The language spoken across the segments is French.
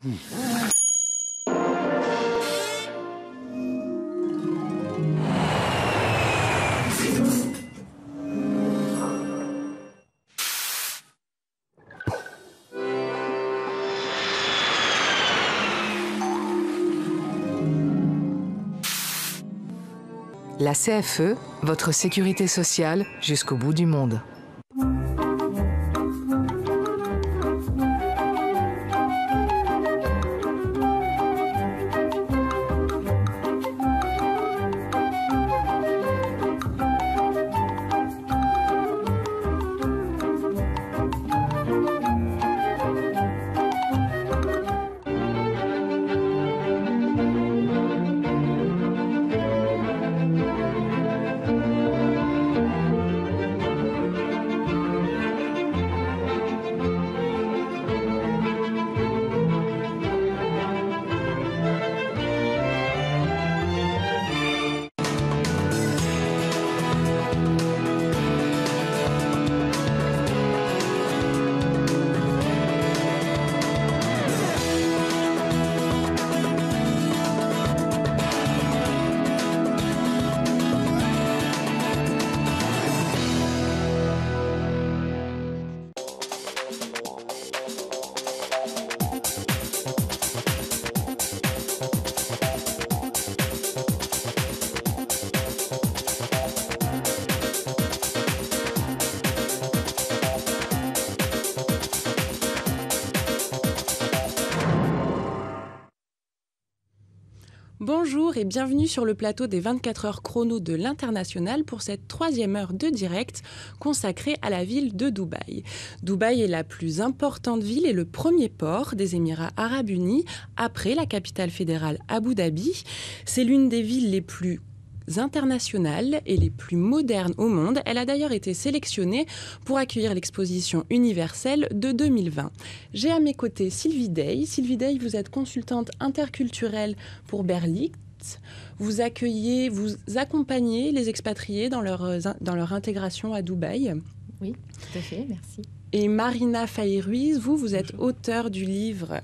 La CFE, votre sécurité sociale jusqu'au bout du monde. Bonjour et bienvenue sur le plateau des 24 heures chrono de l'International pour cette 3e heure de direct consacrée à la ville de Dubaï. Dubaï est la plus importante ville et le premier port des Émirats Arabes Unis après la capitale fédérale Abu Dhabi. C'est l'une des villes les plus internationales et les plus modernes au monde. Elle a d'ailleurs été sélectionnée pour accueillir l'exposition universelle de 2020. J'ai à mes côtés Sylvie Day. Sylvie Day, vous êtes consultante interculturelle pour Berlitz. Vous accompagnez les expatriés dans leur intégration à Dubaï. Oui, tout à fait, merci. Et Marina Faye-Ruiz, vous êtes auteure du livre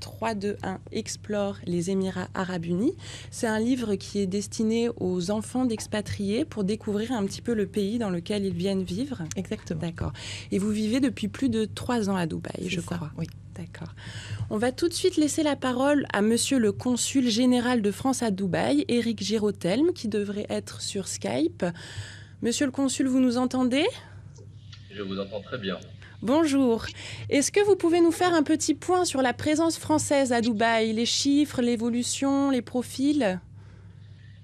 3-2-1 Explore les Émirats Arabes Unis. C'est un livre qui est destiné aux enfants d'expatriés pour découvrir un petit peu le pays dans lequel ils viennent vivre. Exactement. D'accord. Et vous vivez depuis plus de 3 ans à Dubaï, je crois. Oui. D'accord. On va tout de suite laisser la parole à monsieur le consul général de France à Dubaï, Éric Girautelme, qui devrait être sur Skype. Monsieur le consul, vous nous entendez ? Je vous entends très bien. Bonjour. Est-ce que vous pouvez nous faire un petit point sur la présence française à Dubaï, les chiffres, l'évolution, les profils ?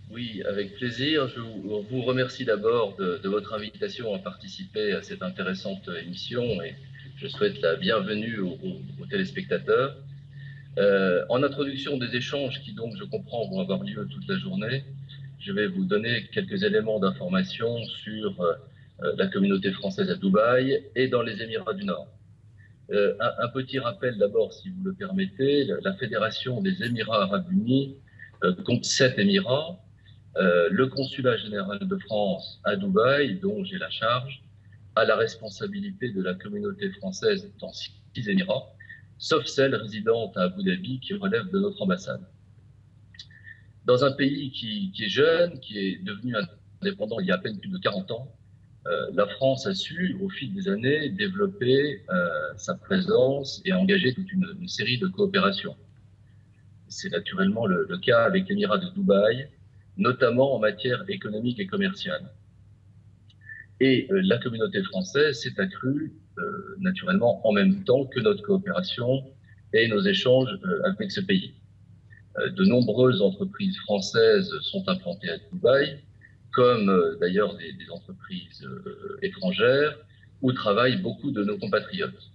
Oui, avec plaisir. Je vous remercie d'abord de votre invitation à participer à cette intéressante émission et je souhaite la bienvenue aux téléspectateurs. En introduction des échanges qui donc, je comprends, vont avoir lieu toute la journée, je vais vous donner quelques éléments d'information sur la communauté française à Dubaï et dans les Émirats du Nord. Un petit rappel d'abord, si vous le permettez, la Fédération des Émirats Arabes Unis compte 7 Émirats. Le consulat général de France à Dubaï, dont j'ai la charge, a la responsabilité de la communauté française dans 6 Émirats, sauf celle résidente à Abu Dhabi qui relève de notre ambassade. Dans un pays qui est jeune, qui est devenu indépendant il y a à peine plus de 40 ans, la France a su, au fil des années, développer sa présence et engager toute une série de coopérations. C'est naturellement le cas avec l'Émirat de Dubaï, notamment en matière économique et commerciale. Et la communauté française s'est accrue naturellement en même temps que notre coopération et nos échanges avec ce pays. De nombreuses entreprises françaises sont implantées à Dubaï, comme d'ailleurs des entreprises étrangères, où travaillent beaucoup de nos compatriotes.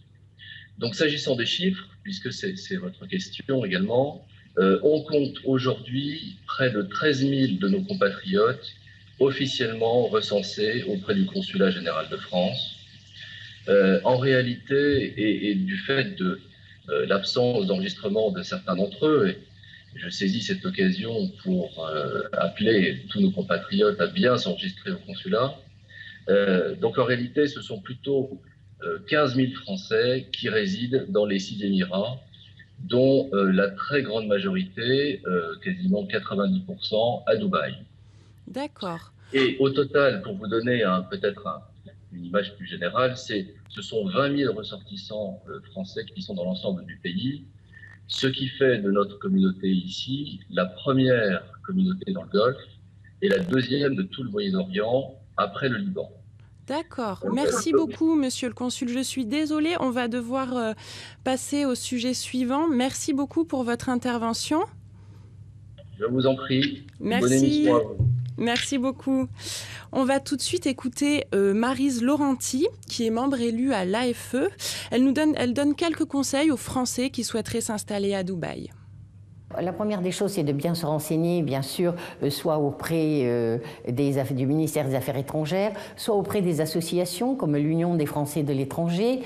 Donc s'agissant des chiffres, puisque c'est votre question également, on compte aujourd'hui près de 13 000 de nos compatriotes officiellement recensés auprès du Consulat général de France. En réalité, et du fait de l'absence d'enregistrement de certains d'entre eux, et je saisis cette occasion pour appeler tous nos compatriotes à bien s'enregistrer au consulat. Donc en réalité, ce sont plutôt 15 000 Français qui résident dans les 6 Émirats dont la très grande majorité, quasiment 90%, à Dubaï. D'accord. Et au total, pour vous donner une image plus générale, ce sont 20 000 ressortissants français qui sont dans l'ensemble du pays, ce qui fait de notre communauté ici la première communauté dans le Golfe et la deuxième de tout le Moyen-Orient après le Liban. D'accord. Merci beaucoup, monsieur le consul. Je suis désolée, on va devoir passer au sujet suivant. Merci beaucoup pour votre intervention. Je vous en prie. Merci. Bonne émission à vous. Merci beaucoup. On va tout de suite écouter Maryse Laurenti, qui est membre élue à l'AFE. Elle donne quelques conseils aux Français qui souhaiteraient s'installer à Dubaï. La première des choses, c'est de bien se renseigner, bien sûr, soit auprès du ministère des Affaires étrangères, soit auprès des associations comme l'Union des Français de l'étranger.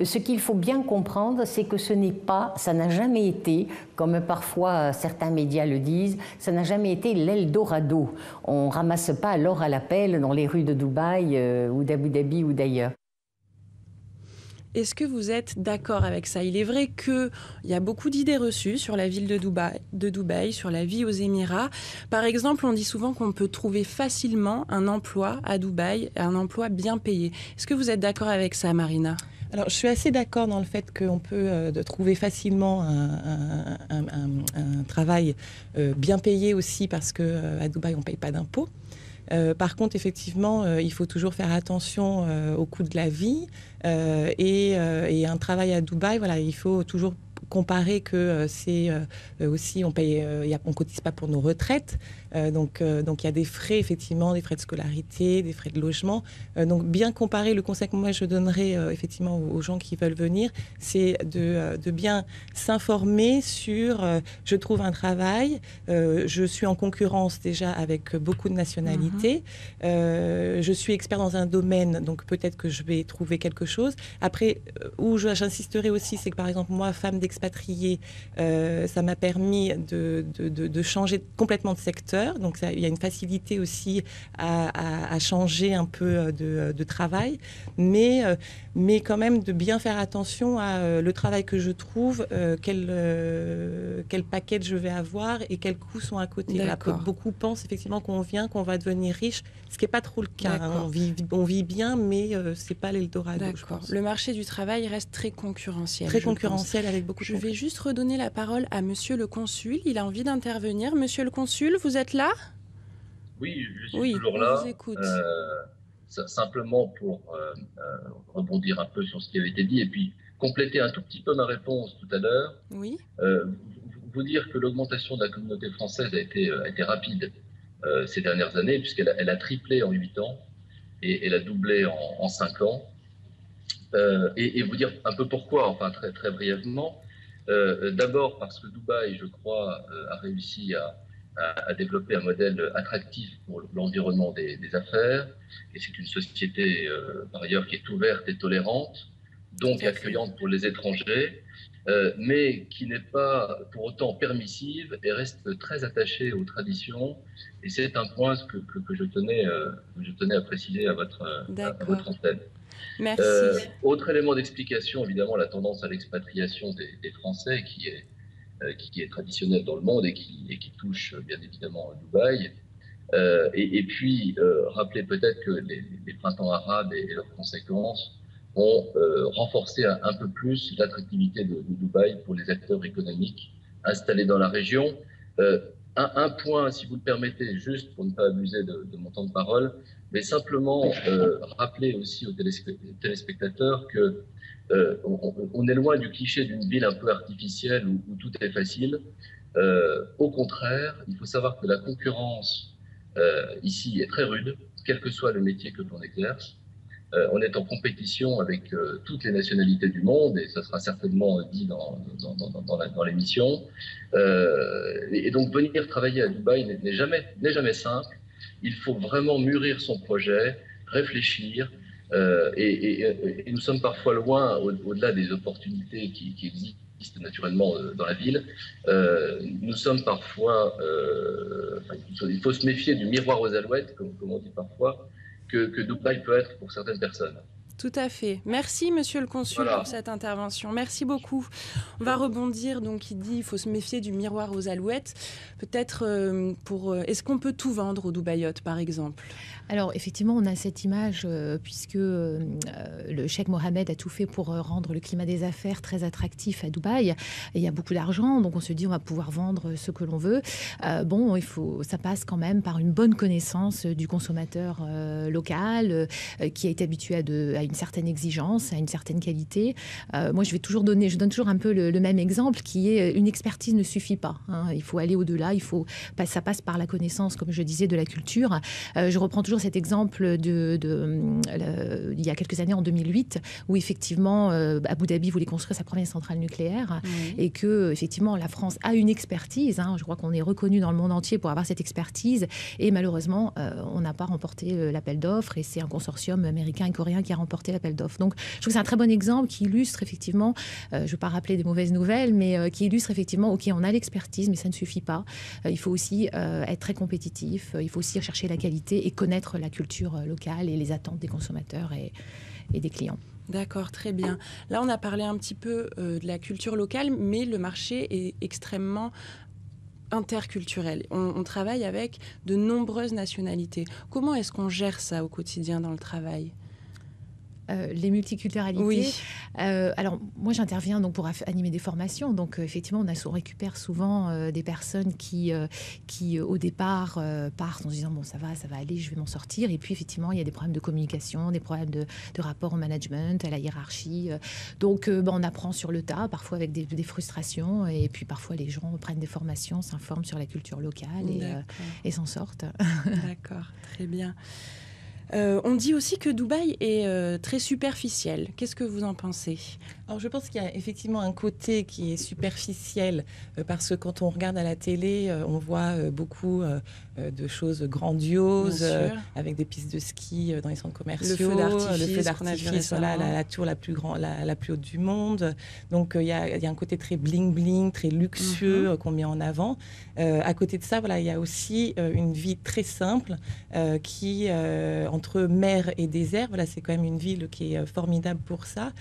Ce qu'il faut bien comprendre, c'est que ça n'a jamais été, comme parfois certains médias le disent, ça n'a jamais été l'Eldorado. On ne ramasse pas l'or à la pelle dans les rues de Dubaï ou d'Abu Dhabi ou d'ailleurs. Est-ce que vous êtes d'accord avec ça? Il est vrai qu'il y a beaucoup d'idées reçues sur la ville de Dubaï, sur la vie aux Émirats. Par exemple, on dit souvent qu'on peut trouver facilement un emploi à Dubaï, un emploi bien payé. Est-ce que vous êtes d'accord avec ça, Marina? Alors, je suis assez d'accord dans le fait qu'on peut trouver facilement un travail bien payé aussi, parce qu'à Dubaï, on ne paye pas d'impôts. Par contre, effectivement, il faut toujours faire attention au coût de la vie et un travail à Dubaï, voilà, il faut toujours comparer que c'est aussi, on cotise pas pour nos retraites, donc il y a des frais, effectivement, des frais de scolarité, des frais de logement, donc bien comparer. Le conseil que moi je donnerais effectivement aux gens qui veulent venir, c'est de bien s'informer sur je trouve un travail, je suis en concurrence déjà avec beaucoup de nationalités, je suis expert dans un domaine, donc peut-être que je vais trouver quelque chose. Après, où j'insisterai aussi, c'est que par exemple moi, femme d'expatrié, ça m'a permis de changer complètement de secteur. Donc il y a une facilité aussi à changer un peu de travail, mais quand même de bien faire attention à le travail que je trouve, quel package je vais avoir et quels coûts sont à côté. Voilà, beaucoup pensent effectivement qu'on va devenir riche, ce qui n'est pas trop le cas. Hein. On vit bien, mais c'est pas l'Eldorado. D'accord. Le marché du travail reste très concurrentiel. Très concurrentiel avec beaucoup de Je vais juste redonner la parole à monsieur le consul. Il a envie d'intervenir. Monsieur le consul, vous êtes là? Oui, je suis toujours là. On vous écoute. Simplement pour rebondir un peu sur ce qui avait été dit et puis compléter un tout petit peu ma réponse tout à l'heure. Oui. Vous dire que l'augmentation de la communauté française a été rapide ces dernières années, puisqu'elle a triplé en 8 ans et elle a doublé en 5 ans. Et vous dire un peu pourquoi, enfin très, très brièvement. D'abord parce que Dubaï, je crois, a réussi à développer un modèle attractif pour l'environnement des affaires. Et c'est une société, par ailleurs, qui est ouverte et tolérante, donc accueillante pour les étrangers, mais qui n'est pas pour autant permissive et reste très attachée aux traditions. Et c'est un point que je tenais à préciser à votre antenne. Merci. Autre élément d'explication, évidemment, la tendance à l'expatriation des Français qui est traditionnelle dans le monde et qui touche bien évidemment Dubaï. Et puis, rappelez peut-être que les printemps arabes et leurs conséquences ont renforcé un peu plus l'attractivité de Dubaï pour les acteurs économiques installés dans la région. Un point, si vous le permettez, juste pour ne pas abuser de mon temps de parole, mais simplement rappeler aussi aux téléspectateurs que on est loin du cliché d'une ville un peu artificielle où tout est facile. Au contraire, il faut savoir que la concurrence ici est très rude, quel que soit le métier que l'on exerce. On est en compétition avec toutes les nationalités du monde, et ça sera certainement dit dans l'émission. Et donc venir travailler à Dubaï n'est jamais simple. Il faut vraiment mûrir son projet, réfléchir, et nous sommes parfois loin, au-delà des opportunités qui existent naturellement dans la ville. Nous sommes parfois, il faut se méfier du miroir aux alouettes, comme on dit parfois, que Dubaï peut être pour certaines personnes. Tout à fait. Merci, monsieur le consul, Voilà. pour cette intervention. Merci beaucoup. On va rebondir. Donc, il dit qu'il faut se méfier du miroir aux alouettes. Peut-être est-ce qu'on peut tout vendre au Dubaïote, par exemple? Alors, effectivement, on a cette image, puisque le cheikh Mohammed a tout fait pour rendre le climat des affaires très attractif à Dubaï. Et il y a beaucoup d'argent, donc on se dit on va pouvoir vendre ce que l'on veut. Ça passe quand même par une bonne connaissance du consommateur local, qui a été habitué à une certaine exigence, à une certaine qualité. Moi, je donne toujours un peu le même exemple, qui est une expertise ne suffit pas. Hein. Il faut aller au-delà, ça passe par la connaissance, comme je disais, de la culture. Je reprends toujours cet exemple il y a quelques années, en 2008, où effectivement Abu Dhabi voulait construire sa première centrale nucléaire, et que effectivement la France a une expertise. Hein. Je crois qu'on est reconnu dans le monde entier pour avoir cette expertise, et malheureusement on n'a pas remporté l'appel d'offres, et c'est un consortium américain et coréen qui a remporté l'appel d'offres. Donc je trouve que c'est un très bon exemple qui illustre effectivement, je ne veux pas rappeler des mauvaises nouvelles, mais qui illustre effectivement, ok, on a l'expertise, mais ça ne suffit pas. Il faut aussi être très compétitif, il faut aussi rechercher la qualité et connaître la culture locale et les attentes des consommateurs et des clients. D'accord, très bien. Là, on a parlé un petit peu de la culture locale, mais le marché est extrêmement interculturel. On travaille avec de nombreuses nationalités. Comment est-ce qu'on gère ça au quotidien dans le travail ? Les multiculturalités. Oui. Alors, moi, j'interviens donc pour animer des formations. Donc, effectivement, on récupère souvent des personnes qui au départ, partent en se disant bon, ça va aller, je vais m'en sortir. Et puis, effectivement, il y a des problèmes de communication, des problèmes de rapport au management, à la hiérarchie. Donc, on apprend sur le tas, parfois avec des frustrations. Et puis, parfois, les gens prennent des formations, s'informent sur la culture locale et s'en sortent. D'accord, très bien. On dit aussi que Dubaï est très superficiel. Qu'est-ce que vous en pensez ? Alors, je pense qu'il y a effectivement un côté qui est superficiel, parce que quand on regarde à la télé, on voit beaucoup de choses grandioses, avec des pistes de ski dans les centres commerciaux, le feu d'artifice, la tour la plus haute du monde. Donc, il y a un côté très bling-bling, très luxueux qu'on met en avant. À côté de ça, il y a aussi une vie très simple qui, entre mer et désert, c'est quand même une ville qui est formidable pour ça.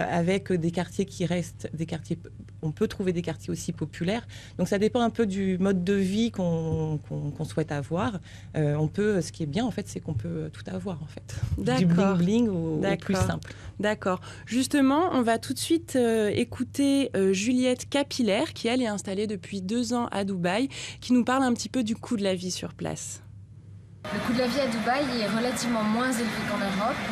Avec des quartiers qui restent des quartiers, on peut trouver des quartiers aussi populaires. Donc ça dépend un peu du mode de vie qu'on souhaite avoir. Ce qui est bien en fait, c'est qu'on peut tout avoir en fait. D'accord. Du bling bling au plus simple. D'accord. Justement, on va tout de suite écouter Juliette Capillaire, qui elle est installée depuis 2 ans à Dubaï, qui nous parle un petit peu du coût de la vie sur place. Le coût de la vie à Dubaï est relativement moins élevé qu'en Europe.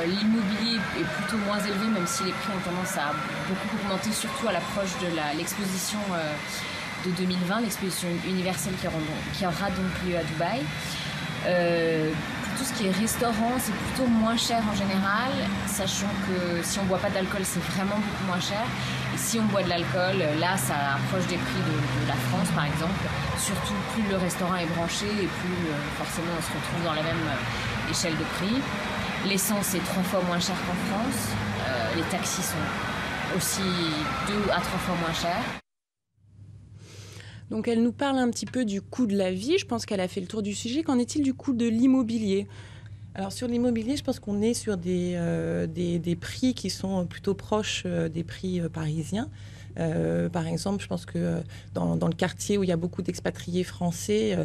L'immobilier est plutôt moins élevé, même si les prix ont tendance à beaucoup augmenter, surtout à l'approche de l'exposition de 2020, l'exposition universelle qui aura donc lieu à Dubaï. Pour tout ce qui est restaurant, c'est plutôt moins cher en général, sachant que si on ne boit pas d'alcool, c'est vraiment beaucoup moins cher. Et si on boit de l'alcool, là, ça approche des prix de la France, par exemple. Surtout, plus le restaurant est branché et plus forcément on se retrouve dans la même échelle de prix. L'essence est 3 fois moins chère qu'en France. Les taxis sont aussi 2 à 3 fois moins chers. Donc elle nous parle un petit peu du coût de la vie. Je pense qu'elle a fait le tour du sujet. Qu'en est-il du coût de l'immobilier ? Alors sur l'immobilier, je pense qu'on est sur des prix qui sont plutôt proches des prix parisiens. Par exemple, je pense que dans le quartier où il y a beaucoup d'expatriés français,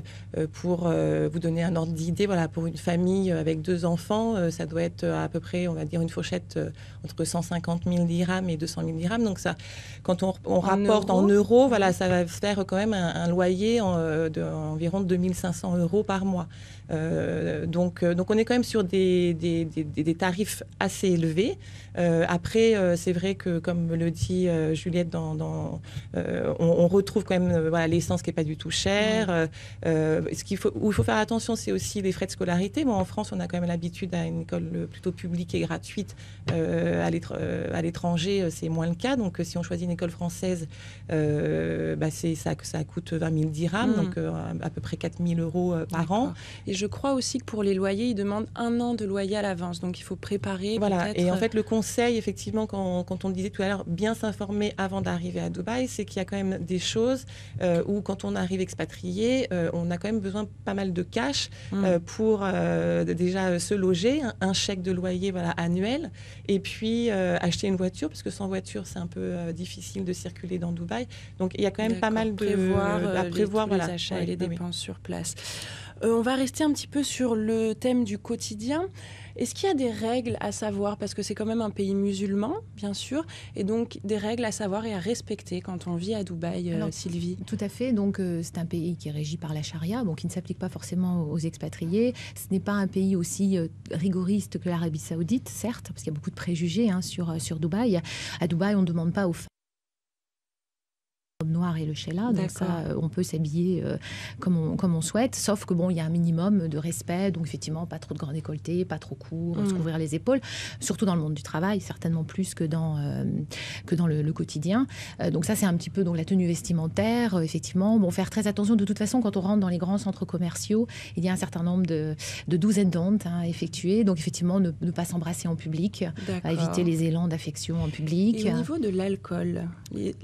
pour vous donner un ordre d'idée, pour une famille avec 2 enfants, ça doit être à peu près, on va dire, une fourchette entre 150 000 dirhams et 200 000 dirhams. Donc ça, quand on rapporte en euros, ça va faire quand même un loyer d'environ 2 500 € par mois. Donc on est quand même sur des tarifs assez élevés. Après, c'est vrai que, comme le dit Juliette, on retrouve quand même l'essence qui n'est pas du tout chère. Où il faut faire attention, c'est aussi les frais de scolarité. Bon, en France, on a quand même l'habitude à une école plutôt publique et gratuite. À l'étranger, c'est moins le cas. Donc, si on choisit une école française, ça coûte 20 000 dirhams, donc à peu près 4 000 € par an. Et je crois aussi que pour les loyers, ils demandent 1 an de loyer à l'avance. Donc, il faut préparer. Voilà. Et en fait, le conseil, effectivement, quand on disait tout à l'heure, bien s'informer avant d'arriver à Dubaï, c'est qu'il y a quand même des choses où quand on arrive expatrié, on a quand même besoin pas mal de cash pour déjà se loger, un chèque de loyer annuel, et puis acheter une voiture, parce que sans voiture, c'est un peu difficile de circuler dans Dubaï. Donc il y a quand même pas mal de prévoir les achats et les dépenses sur place. On va rester un petit peu sur le thème du quotidien. Est-ce qu'il y a des règles à savoir, parce que c'est quand même un pays musulman, bien sûr, et donc des règles à savoir et à respecter quand on vit à Dubaï, Sylvie? Tout à fait. Donc c'est un pays qui est régi par la charia, donc qui ne s'applique pas forcément aux expatriés. Ce n'est pas un pays aussi rigoriste que l'Arabie Saoudite, certes, parce qu'il y a beaucoup de préjugés sur Dubaï. À Dubaï, on ne demande pas aux femmes noir et le sheila, donc ça, on peut s'habiller comme on souhaite, sauf que il y a un minimum de respect, donc effectivement, pas trop de grands décolletés, pas trop court, se couvrir les épaules, surtout dans le monde du travail, certainement plus que dans le quotidien. Donc ça, c'est un petit peu la tenue vestimentaire, effectivement. Faire très attention, de toute façon, quand on rentre dans les grands centres commerciaux, il y a un certain nombre de do's and don'ts à effectuer, donc effectivement, ne pas s'embrasser en public, éviter les élans d'affection en public. Et au niveau de l'alcool,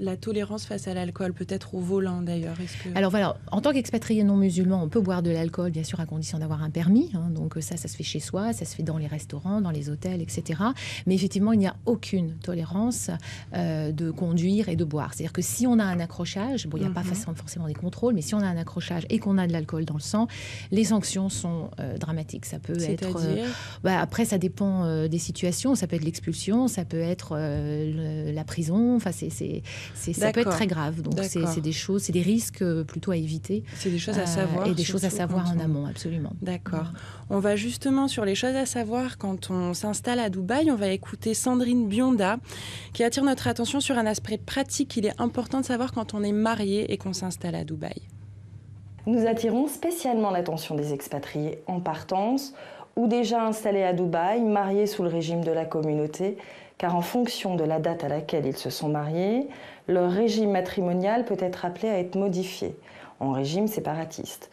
la tolérance face à l'alcool, peut-être au volant d'ailleurs. Alors voilà, en tant qu'expatrié non musulman, on peut boire de l'alcool, bien sûr, à condition d'avoir un permis. Donc ça se fait chez soi, ça se fait dans les restaurants, dans les hôtels, etc. Mais effectivement, il n'y a aucune tolérance de conduire et de boire. C'est-à-dire que si on a un accrochage, il n'y a pas forcément des contrôles, mais si on a un accrochage et qu'on a de l'alcool dans le sang, les sanctions sont dramatiques. Ça peut être... après, ça dépend des situations. Ça peut être l'expulsion, ça peut être la prison. Enfin, ça peut être très grave. Donc c'est des choses, c'est des risques plutôt à éviter. C'est des choses à savoir. Et des choses à savoir en amont, absolument. D'accord. On va justement sur les choses à savoir quand on s'installe à Dubaï. On va écouter Sandrine Bionda qui attire notre attention sur un aspect pratique qu'il est important de savoir quand on est marié et qu'on s'installe à Dubaï. Nous attirons spécialement l'attention des expatriés en partance ou déjà installés à Dubaï, mariés sous le régime de la communauté, car en fonction de la date à laquelle ils se sont mariés, leur régime matrimonial peut être appelé à être modifié en régime séparatiste.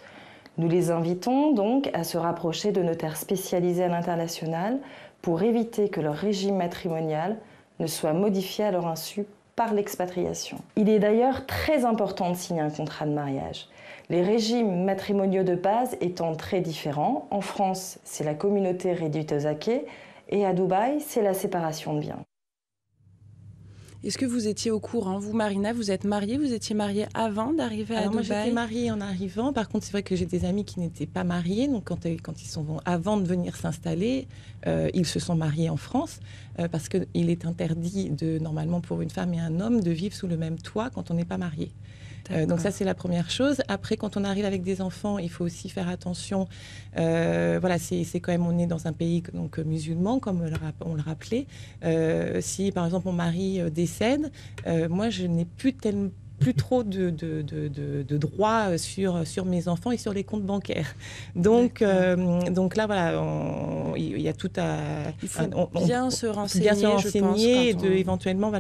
Nous les invitons donc à se rapprocher de notaires spécialisés à l'international pour éviter que leur régime matrimonial ne soit modifié à leur insu par l'expatriation. Il est d'ailleurs très important de signer un contrat de mariage. Les régimes matrimoniaux de base étant très différents, en France, c'est la communauté réduite aux acquis, et à Dubaï, c'est la séparation de biens. Est-ce que vous étiez au courant, vous, Marina, vous êtes mariée, vous étiez mariée avant d'arriver à Dubaï? Moi, j'étais mariée en arrivant. Par contre, c'est vrai que j'ai des amis qui n'étaient pas mariés. Donc, quand ils sont avant de venir s'installer, ils se sont mariés en France parce qu'il est interdit normalement pour une femme et un homme de vivre sous le même toit quand on n'est pas marié. Donc ça, c'est la première chose. Après, quand on arrive avec des enfants, il faut aussi faire attention. C'est quand même, on est dans un pays musulman, comme on le rappelait. Si, par exemple, mon mari décède, moi, je n'ai plus trop de droits sur mes enfants et sur les comptes bancaires. Donc là, il y a tout à... Il faut bien se renseigner, et éventuellement,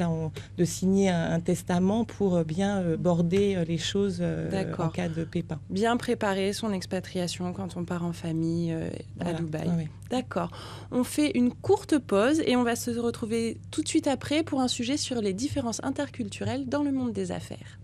de signer un testament pour bien border les choses en cas de pépin. Bien préparer son expatriation quand on part en famille à Dubaï. Oui. D'accord. On fait une courte pause et on va se retrouver tout de suite après pour un sujet sur les différences interculturelles dans le monde des affaires.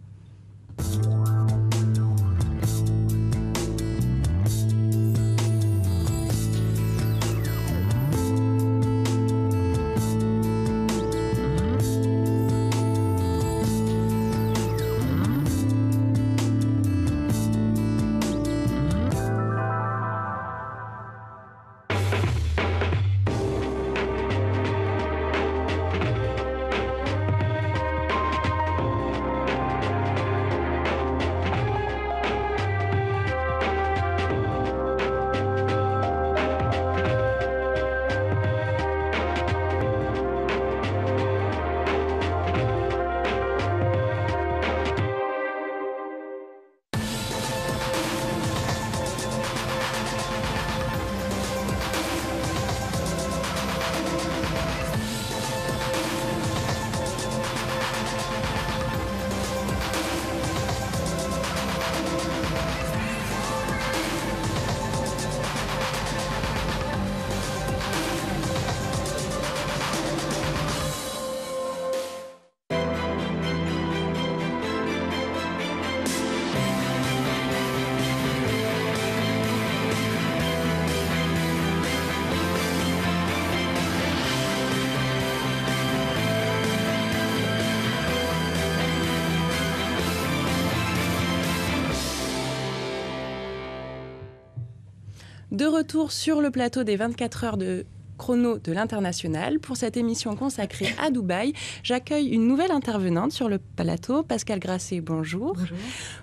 De retour sur le plateau des 24 heures de chrono de l'International. Pour cette émission consacrée à Dubaï, j'accueille une nouvelle intervenante sur le plateau, Pascale Grasset, bonjour. Bonjour.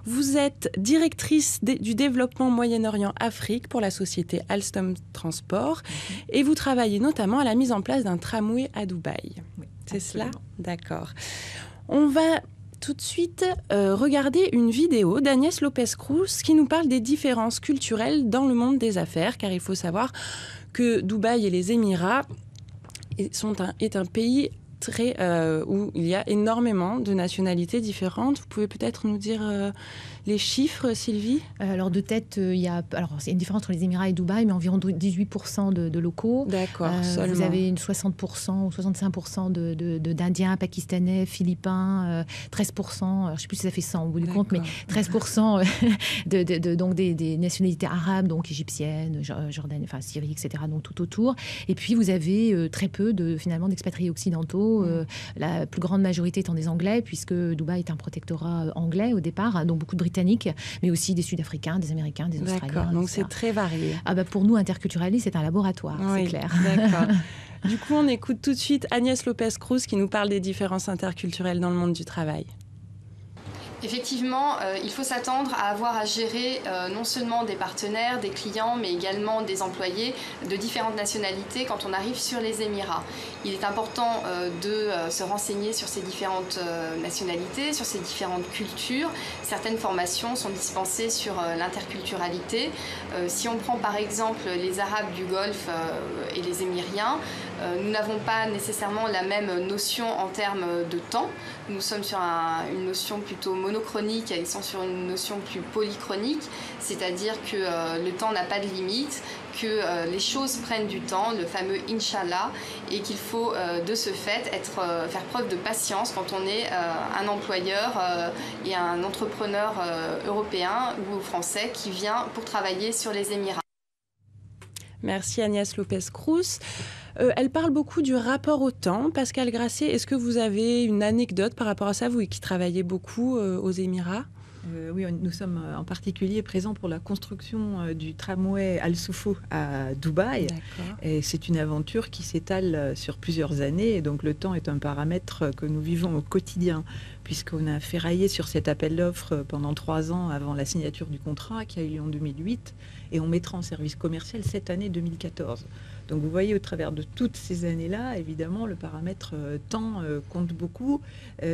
Vous êtes directrice du développement Moyen-Orient-Afrique pour la société Alstom Transport et vous travaillez notamment à la mise en place d'un tramway à Dubaï. Oui, c'est absolument. cela ? D'accord. On va tout de suite regarder une vidéo d'Agnès Lopez-Cruz qui nous parle des différences culturelles dans le monde des affaires, car il faut savoir que Dubaï et les Émirats est un pays où il y a énormément de nationalités différentes. Vous pouvez peut-être nous dire les chiffres, Sylvie ? Alors de tête, il y a une différence entre les Émirats et Dubaï, mais environ 18% de locaux. D'accord, vous avez 60% ou 65% d'Indiens, Pakistanais, Philippins, 13%, je ne sais plus si ça fait 100 au bout du compte, mais 13% donc des nationalités arabes, donc égyptiennes, Jordan, enfin Syrie, etc., donc tout autour. Et puis vous avez très peu finalement d'expatriés occidentaux, la plus grande majorité étant des Anglais, puisque Dubaï est un protectorat anglais au départ, donc beaucoup de Britanniques, mais aussi des Sud-Africains, des Américains, des Australiens. D'accord, donc etc. c'est très varié. Pour nous, interculturalisme, c'est un laboratoire, oui, c'est clair. D'accord. Du coup, on écoute tout de suite Agnès Lopez-Cruz qui nous parle des différences interculturelles dans le monde du travail. Effectivement, il faut s'attendre à avoir à gérer non seulement des partenaires, des clients, mais également des employés de différentes nationalités quand on arrive sur les Émirats. Il est important de se renseigner sur ces différentes nationalités, sur ces différentes cultures. Certaines formations sont dispensées sur l'interculturalité. Si on prend par exemple les Arabes du Golfe et les Émiriens, nous n'avons pas nécessairement la même notion en termes de temps. Nous sommes sur une notion plutôt monochronique, ils sont sur une notion plus polychronique, c'est-à-dire que le temps n'a pas de limite, que les choses prennent du temps, le fameux Inch'Allah, et qu'il faut de ce fait faire preuve de patience quand on est un employeur et un entrepreneur européen ou français qui vient pour travailler sur les Émirats. Merci Agnès Lopez-Cruz. Elle parle beaucoup du rapport au temps. Pascale Grasset, est-ce que vous avez une anecdote par rapport à ça, vous qui travaillez beaucoup aux Émirats ? Oui, nous sommes en particulier présents pour la construction du tramway Al Soufou à Dubaï. D'accord. Et c'est une aventure qui s'étale sur plusieurs années. Et donc le temps est un paramètre que nous vivons au quotidien, puisqu'on a ferraillé sur cet appel d'offres pendant 3 ans avant la signature du contrat qui a eu lieu en 2008. Et on mettra en service commercial cette année 2014. Donc vous voyez, au travers de toutes ces années-là, évidemment, le paramètre temps compte beaucoup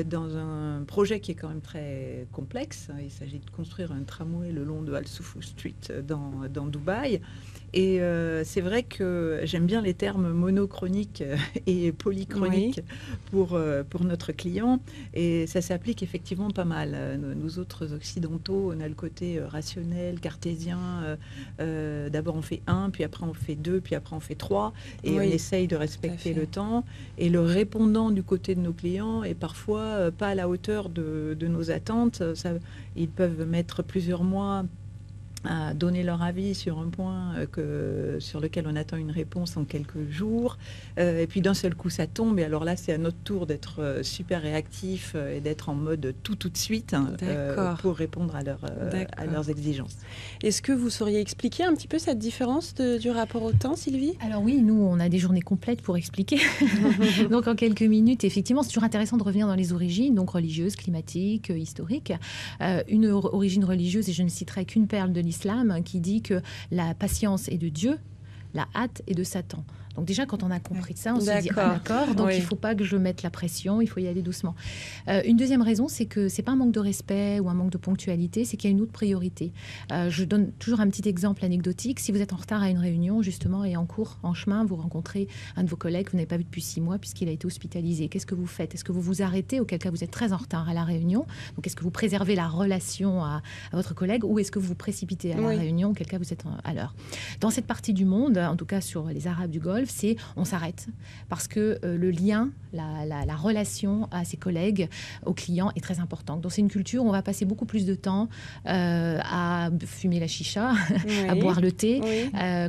dans un projet qui est quand même très complexe. Il s'agit de construire un tramway le long de Al Soufou Street dans Dubaï. Et c'est vrai que j'aime bien les termes monochroniques et polychroniques pour notre client. Et ça s'applique effectivement pas mal. Nous autres occidentaux, on a le côté rationnel, cartésien. D'abord on fait 1, puis après on fait 2, puis après on fait 3. Et on essaye de respecter le temps. Et le répondant du côté de nos clients est parfois pas à la hauteur de nos attentes. Ils peuvent mettre plusieurs mois à donner leur avis sur un point sur lequel on attend une réponse en quelques jours. Et puis d'un seul coup, ça tombe. Et alors là, c'est à notre tour d'être super réactif et d'être en mode tout de suite pour répondre à leurs exigences. Est-ce que vous sauriez expliquer un petit peu cette différence du rapport au temps, Sylvie ? Alors oui, nous, on a des journées complètes pour expliquer. Donc en quelques minutes, effectivement, c'est toujours intéressant de revenir dans les origines, donc religieuses, climatiques, historiques. Une origine religieuse, et je ne citerai qu'une perle de l'islam qui dit que la patience est de Dieu, la hâte est de Satan. Donc déjà, quand on a compris ça, on se dit d'accord, donc il ne faut pas que je mette la pression, il faut y aller doucement. Une deuxième raison, c'est que ce n'est pas un manque de respect ou un manque de ponctualité, c'est qu'il y a une autre priorité. Je donne toujours un petit exemple anecdotique. Si vous êtes en retard à une réunion, justement, et en cours, en chemin, vous rencontrez un de vos collègues que vous n'avez pas vu depuis 6 mois puisqu'il a été hospitalisé. Qu'est-ce que vous faites ? Est-ce que vous vous arrêtez, auquel cas vous êtes très en retard à la réunion ? Donc est-ce que vous préservez la relation à votre collègue ou est-ce que vous vous précipitez à la réunion, auquel cas vous êtes à l'heure ? Dans cette partie du monde, en tout cas sur les Arabes du Golfe, Golfe, c'est on s'arrête. Parce que le lien, la relation à ses collègues, aux clients est très importante. Donc c'est une culture où on va passer beaucoup plus de temps à fumer la chicha, à boire le thé.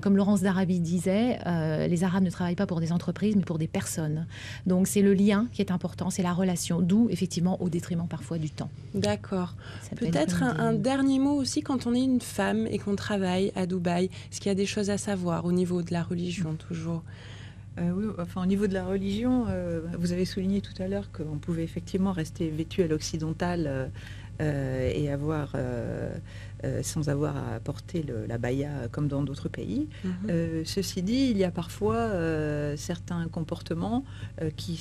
Comme Laurence d'Arabie disait, les Arabes ne travaillent pas pour des entreprises, mais pour des personnes. Donc c'est le lien qui est important, c'est la relation, d'où effectivement au détriment parfois du temps. D'accord. Peut-être un dernier mot aussi, quand on est une femme et qu'on travaille à Dubaï, est-ce qu'il y a des choses à savoir au niveau de la religion toujours? Oui, enfin, au niveau de la religion, vous avez souligné tout à l'heure qu'on pouvait effectivement rester vêtu à l'occidentale et avoir, sans avoir à porter la baya comme dans d'autres pays. Ceci dit, il y a parfois certains comportements qui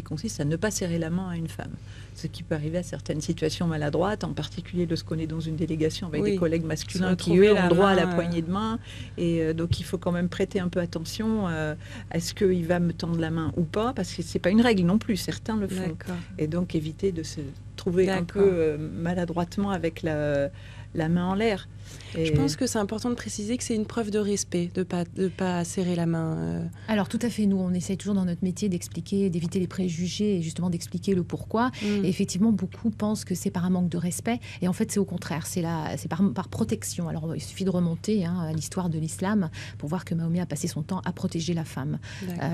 consistent à ne pas serrer la main à une femme. Ce qui peut arriver à certaines situations maladroites, en particulier lorsqu'on est dans une délégation avec des collègues masculins qui, eux, ont droit à la poignée de main. Et donc, il faut quand même prêter un peu attention à est-ce qu'il va me tendre la main ou pas, parce que c'est pas une règle non plus, certains le font. Et donc, éviter de se trouver un peu maladroitement avec la main en l'air. Je pense que c'est important de préciser que c'est une preuve de respect, de pas serrer la main. Alors tout à fait, nous on essaie toujours dans notre métier d'expliquer, d'éviter les préjugés et justement d'expliquer le pourquoi. Et effectivement, beaucoup pensent que c'est par un manque de respect, et en fait c'est au contraire, c'est par protection. Alors il suffit de remonter à l'histoire de l'islam pour voir que Mahomet a passé son temps à protéger la femme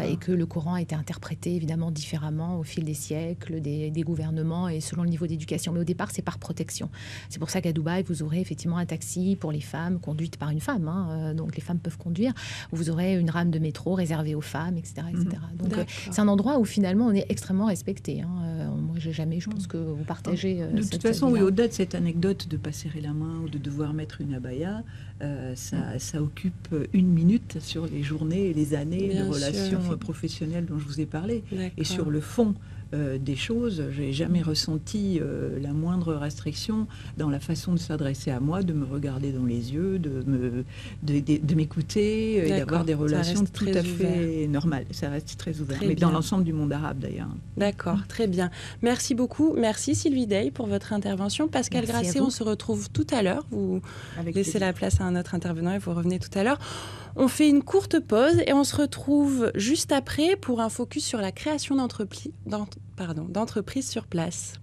et que le Coran a été interprété évidemment différemment au fil des siècles, des gouvernements et selon le niveau d'éducation. Mais au départ, c'est par protection. C'est pour ça qu'à Dubaï, vous aurez effectivement un taxi pour les femmes, conduite par une femme, donc les femmes peuvent conduire. Vous aurez une rame de métro réservée aux femmes, etc. Donc c'est un endroit où finalement on est extrêmement respecté. Moi, je pense que vous partagez de toute façon, oui, au-delà de cette anecdote de pas serrer la main ou de devoir mettre une abaya, ça occupe 1 minute sur les journées et les années de relations professionnelles dont je vous ai parlé. Et sur le fond des choses, j'ai jamais ressenti la moindre restriction dans la façon de s'adresser à moi, de me regarder dans les yeux, de m'écouter et d'avoir des relations tout à fait normales. Ça reste très ouvert, mais dans l'ensemble du monde arabe d'ailleurs. D'accord, très bien. Merci beaucoup. Merci Sylvie Dey pour votre intervention. Pascal Grasset, on se retrouve tout à l'heure. Vous laissez la place à un autre intervenant et vous revenez tout à l'heure. On fait une courte pause et on se retrouve juste après pour un focus sur la création d'entreprises sur place.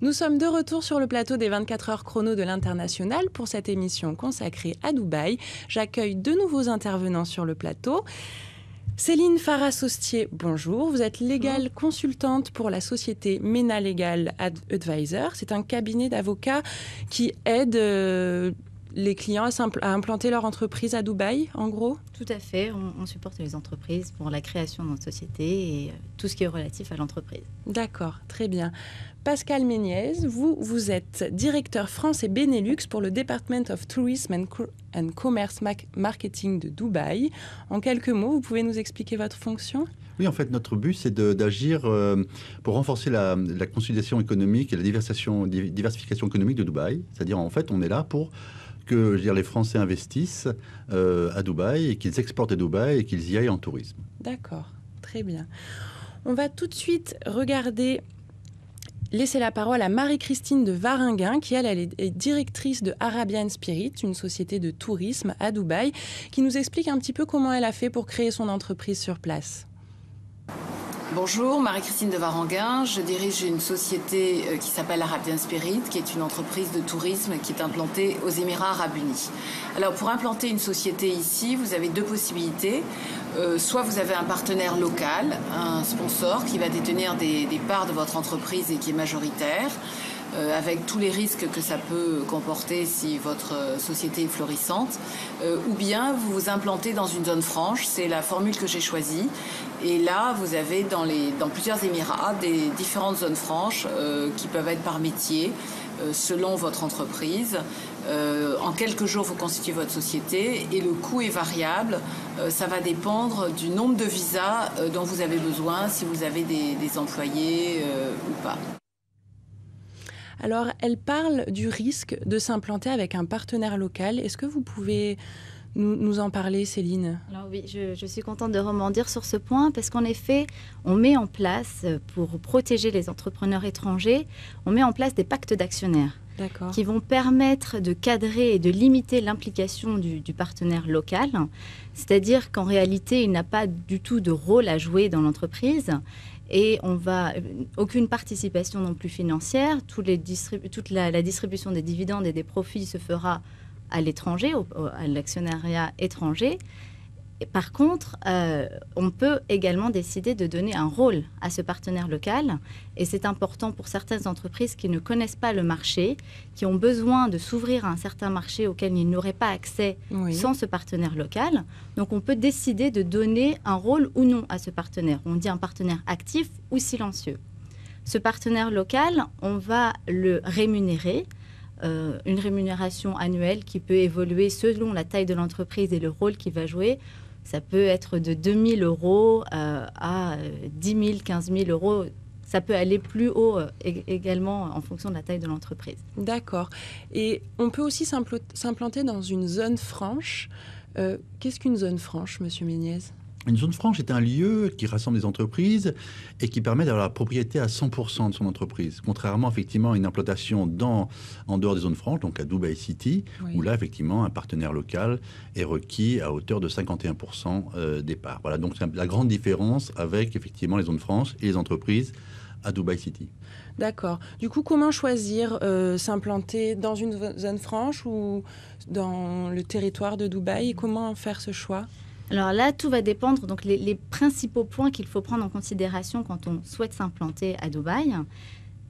Nous sommes de retour sur le plateau des 24 heures chrono de l'International pour cette émission consacrée à Dubaï. J'accueille de nouveaux intervenants sur le plateau. Céline Farah-Saustier, bonjour. Vous êtes légale consultante pour la société MENA Legal Advisor. C'est un cabinet d'avocats qui aide les clients à implanter leur entreprise à Dubaï, en gros? Tout à fait. On supporte les entreprises pour la création de notre société et tout ce qui est relatif à l'entreprise. D'accord, très bien. Pascal Méniez, vous êtes directeur France et Benelux pour le Department of Tourism and Commerce Marketing de Dubaï. En quelques mots, vous pouvez nous expliquer votre fonction ? Oui, en fait, notre but, c'est d'agir pour renforcer la consolidation économique et la diversification économique de Dubaï. C'est-à-dire, en fait, on est là pour que les Français investissent à Dubaï et qu'ils exportent à Dubaï et qu'ils y aillent en tourisme. D'accord, très bien. On va tout de suite laisser la parole à Marie-Christine de Varinguin, qui, elle est directrice de Arabian Spirit, une société de tourisme à Dubaï, qui nous explique un petit peu comment elle a fait pour créer son entreprise sur place. Bonjour, Marie-Christine de Varanguin. Je dirige une société qui s'appelle Arabian Spirit, qui est une entreprise de tourisme qui est implantée aux Émirats Arabes Unis. Alors, pour implanter une société ici, vous avez deux possibilités. Soit vous avez un partenaire local, un sponsor qui va détenir des parts de votre entreprise et qui est majoritaire, avec tous les risques que ça peut comporter si votre société est florissante, ou bien vous vous implantez dans une zone franche, c'est la formule que j'ai choisie, et là vous avez dans plusieurs Émirats des différentes zones franches qui peuvent être par métier, selon votre entreprise. En quelques jours, vous constituez votre société et le coût est variable. Ça va dépendre du nombre de visas dont vous avez besoin, si vous avez des employés ou pas. Alors, elle parle du risque de s'implanter avec un partenaire local. Est-ce que vous pouvez nous en parler, Céline ? Alors oui, je suis contente de rebondir sur ce point parce qu'en effet, on met en place, pour protéger les entrepreneurs étrangers, on met en place des pactes d'actionnaires qui vont permettre de cadrer et de limiter l'implication du partenaire local. C'est-à-dire qu'en réalité, il n'a pas du tout de rôle à jouer dans l'entreprise. Et aucune participation non plus financière. Toute la distribution des dividendes et des profits se fera à l'étranger, à l'actionnariat étranger. Et par contre, on peut également décider de donner un rôle à ce partenaire local. Et c'est important pour certaines entreprises qui ne connaissent pas le marché, qui ont besoin de s'ouvrir à un certain marché auquel ils n'auraient pas accès sans ce partenaire local. Donc, on peut décider de donner un rôle ou non à ce partenaire. On dit un partenaire actif ou silencieux. Ce partenaire local, on va le rémunérer. Une rémunération annuelle qui peut évoluer selon la taille de l'entreprise et le rôle qu'il va jouer. Ça peut être de 2 000 € à 10 000, 15 000 €. Ça peut aller plus haut également en fonction de la taille de l'entreprise. D'accord. Et on peut aussi s'implanter dans une zone franche. Qu'est-ce qu'une zone franche, Monsieur Méniez ? Une zone franche est un lieu qui rassemble des entreprises et qui permet d'avoir la propriété à 100% de son entreprise. Contrairement effectivement à une implantation en dehors des zones franches, donc à Dubai City, où là effectivement un partenaire local est requis à hauteur de 51% des parts. Voilà, donc c'est la grande différence avec effectivement les zones franches et les entreprises à Dubai City. D'accord. Du coup, comment choisir s'implanter dans une zone franche ou dans le territoire de Dubaï et comment faire ce choix ? Alors là, tout va dépendre. Donc les principaux points qu'il faut prendre en considération quand on souhaite s'implanter à Dubaï,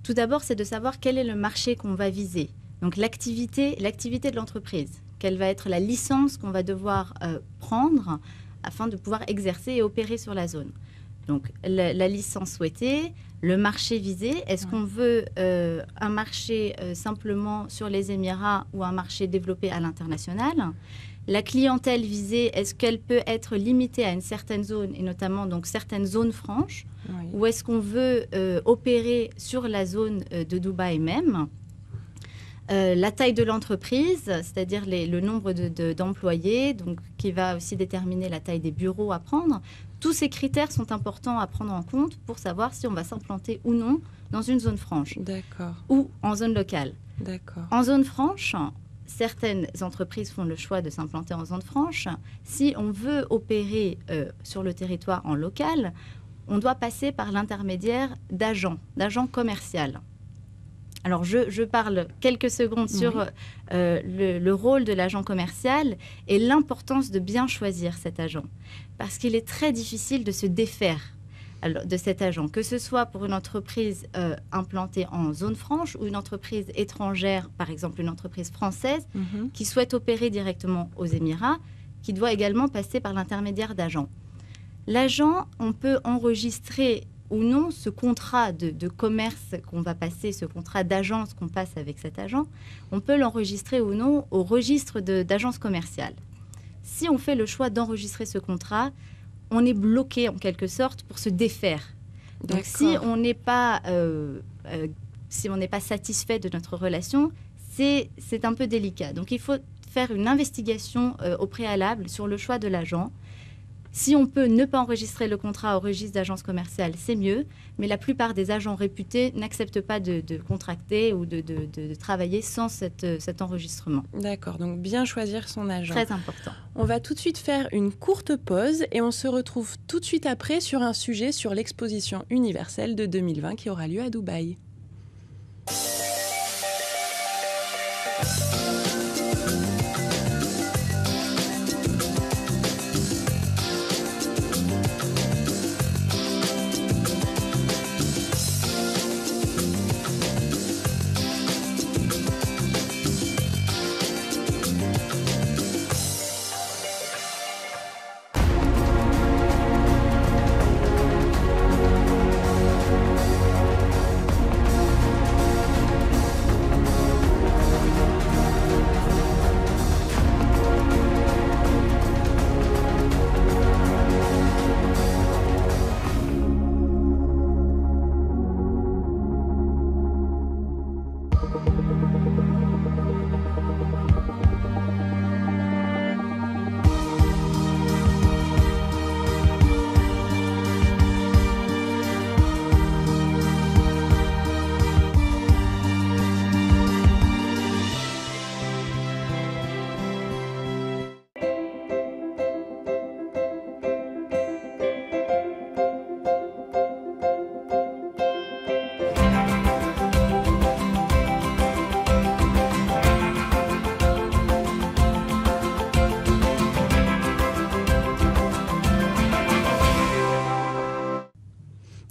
tout d'abord, c'est de savoir quel est le marché qu'on va viser. Donc l'activité de l'entreprise. Quelle va être la licence qu'on va devoir prendre afin de pouvoir exercer et opérer sur la zone. Donc la licence souhaitée, le marché visé. Est-ce qu'on veut un marché simplement sur les Émirats ou un marché développé à l'international ? La clientèle visée, est-ce qu'elle peut être limitée à une certaine zone, et notamment donc certaines zones franches, ou est-ce qu'on veut opérer sur la zone de Dubaï même ? La taille de l'entreprise, c'est-à-dire le nombre d'employés, donc qui va aussi déterminer la taille des bureaux à prendre. Tous ces critères sont importants à prendre en compte pour savoir si on va s'implanter ou non dans une zone franche ou en zone locale. En zone franche, certaines entreprises font le choix de s'implanter en zone franche. Si on veut opérer sur le territoire en local, on doit passer par l'intermédiaire d'agents commerciaux. Alors, je parle quelques secondes sur le rôle de l'agent commercial et l'importance de bien choisir cet agent. Parce qu'il est très difficile de se défaire de cet agent, que ce soit pour une entreprise implantée en zone franche ou une entreprise étrangère, par exemple une entreprise française, qui souhaite opérer directement aux Émirats, qui doit également passer par l'intermédiaire d'agents. L'agent, on peut enregistrer ou non ce contrat de commerce qu'on va passer, ce contrat d'agence qu'on passe avec cet agent, on peut l'enregistrer ou non au registre d'agence commerciale. Si on fait le choix d'enregistrer ce contrat, on est bloqué en quelque sorte pour se défaire. Donc si on n'est pas satisfait de notre relation, c'est un peu délicat. Donc il faut faire une investigation au préalable sur le choix de l'agent. Si on peut ne pas enregistrer le contrat au registre d'agence commerciale, c'est mieux. Mais la plupart des agents réputés n'acceptent pas de contracter ou de travailler sans cet enregistrement. D'accord, donc bien choisir son agent. Très important. On va tout de suite faire une courte pause et on se retrouve tout de suite après sur un sujet sur l'exposition universelle de 2020 qui aura lieu à Dubaï.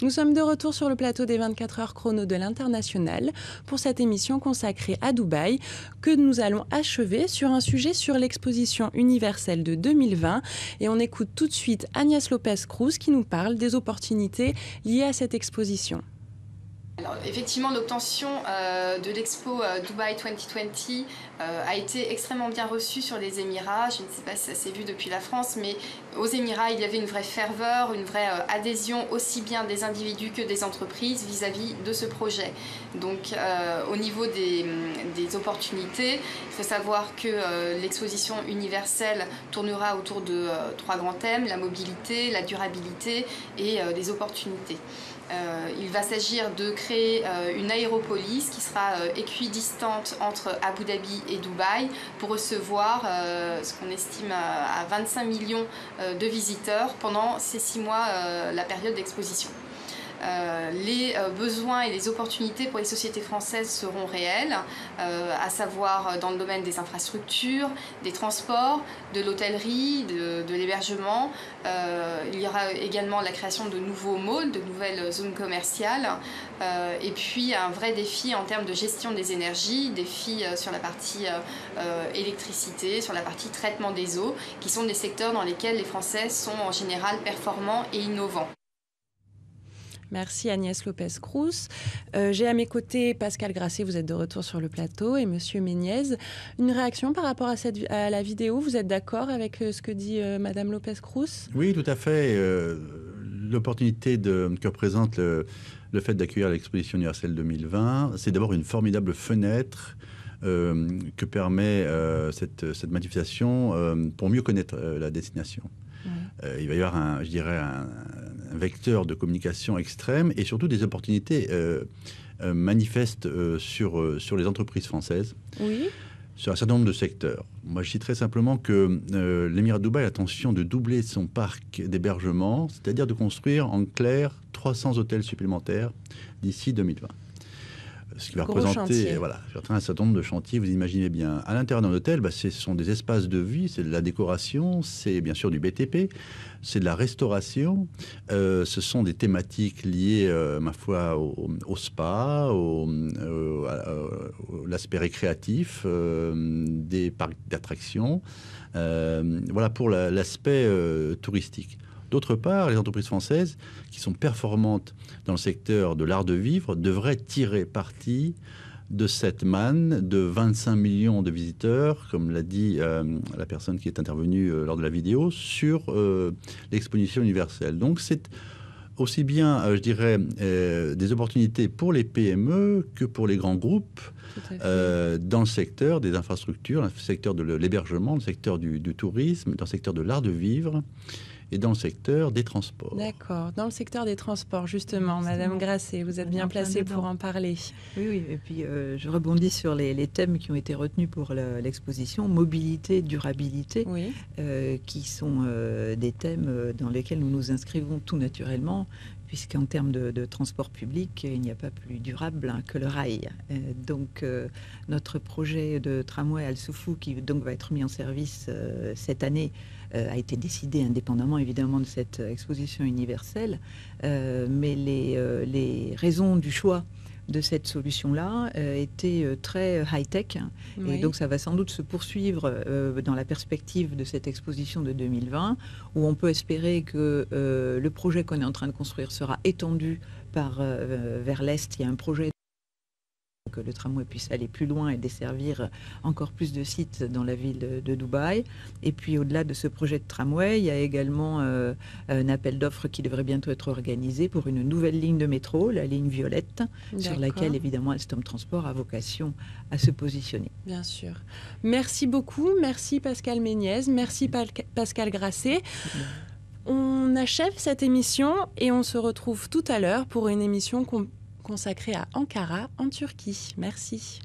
Nous sommes de retour sur le plateau des 24 heures chrono de l'International pour cette émission consacrée à Dubaï que nous allons achever sur un sujet sur l'exposition universelle de 2020 et on écoute tout de suite Agnès Lopez-Cruz qui nous parle des opportunités liées à cette exposition. Alors, effectivement, l'obtention de l'expo Dubai 2020 a été extrêmement bien reçue sur les Émirats. Je ne sais pas si ça s'est vu depuis la France, mais aux Émirats, il y avait une vraie ferveur, une vraie adhésion aussi bien des individus que des entreprises vis-à-vis de ce projet. Donc, au niveau des opportunités, il faut savoir que l'exposition universelle tournera autour de 3 grands thèmes, la mobilité, la durabilité et les opportunités. Il va s'agir de créer une aéropolis qui sera équidistante entre Abu Dhabi et Dubaï pour recevoir ce qu'on estime à 25 millions de visiteurs pendant ces 6 mois, la période d'exposition. Les besoins et les opportunités pour les sociétés françaises seront réels, à savoir dans le domaine des infrastructures, des transports, de l'hôtellerie, de l'hébergement. Il y aura également la création de nouveaux malls, de nouvelles zones commerciales, et puis un vrai défi en termes de gestion des énergies, défi sur la partie électricité, sur la partie traitement des eaux, qui sont des secteurs dans lesquels les Français sont en général performants et innovants. Merci Agnès Lopez-Cruz. J'ai à mes côtés Pascal Grasset, vous êtes de retour sur le plateau, et Monsieur Méniez. Une réaction par rapport à la vidéo, vous êtes d'accord avec ce que dit Madame Lopez-Cruz ? Oui, tout à fait. L'opportunité que représente le fait d'accueillir l'exposition universelle 2020, c'est d'abord une formidable fenêtre que permet cette manifestation pour mieux connaître la destination. Il va y avoir un vecteur de communication extrême et surtout des opportunités manifestes sur les entreprises françaises, sur un certain nombre de secteurs. Moi, je citerai simplement que l'Émirat de Dubaï a l'intention de doubler son parc d'hébergement, c'est-à-dire de construire en clair 300 hôtels supplémentaires d'ici 2020. Ce qui va représenter un certain nombre de chantiers, vous imaginez bien. À l'intérieur d'un hôtel, ce sont des espaces de vie, c'est de la décoration, c'est bien sûr du BTP, c'est de la restauration, ce sont des thématiques liées, ma foi, au spa, l'aspect récréatif, des parcs d'attractions. Voilà pour l'aspect touristique. D'autre part, les entreprises françaises qui sont performantes dans le secteur de l'art de vivre devraient tirer parti de cette manne de 25 millions de visiteurs, comme l'a dit la personne qui est intervenue lors de la vidéo, sur l'exposition universelle. Donc c'est aussi bien, je dirais, des opportunités pour les PME que pour les grands groupes dans le secteur des infrastructures, dans le secteur de l'hébergement, dans le secteur du tourisme, dans le secteur de l'art de vivre et dans le secteur des transports. D'accord. Dans le secteur des transports, justement, Madame Grasset, vous êtes bien placée pour en parler. Oui, et puis je rebondis sur les thèmes qui ont été retenus pour l'exposition, mobilité, durabilité, qui sont des thèmes dans lesquels nous nous inscrivons tout naturellement, puisqu'en termes de transport public, il n'y a pas plus durable que le rail. Donc notre projet de tramway Al-Soufou, qui donc va être mis en service cette année, a été décidé indépendamment évidemment de cette exposition universelle, mais les raisons du choix de cette solution-là était très high-tech. Et donc, ça va sans doute se poursuivre dans la perspective de cette exposition de 2020, où on peut espérer que le projet qu'on est en train de construire sera étendu vers l'Est. Il y a un projet que le tramway puisse aller plus loin et desservir encore plus de sites dans la ville de Dubaï. Et puis au-delà de ce projet de tramway, il y a également un appel d'offres qui devrait bientôt être organisé pour une nouvelle ligne de métro, la ligne Violette, sur laquelle évidemment Alstom Transport a vocation à se positionner. Bien sûr. Merci beaucoup, merci Pascal Méniez, merci Pascal Grasset. On achève cette émission et on se retrouve tout à l'heure pour une émission consacrée à Ankara, en Turquie. Merci.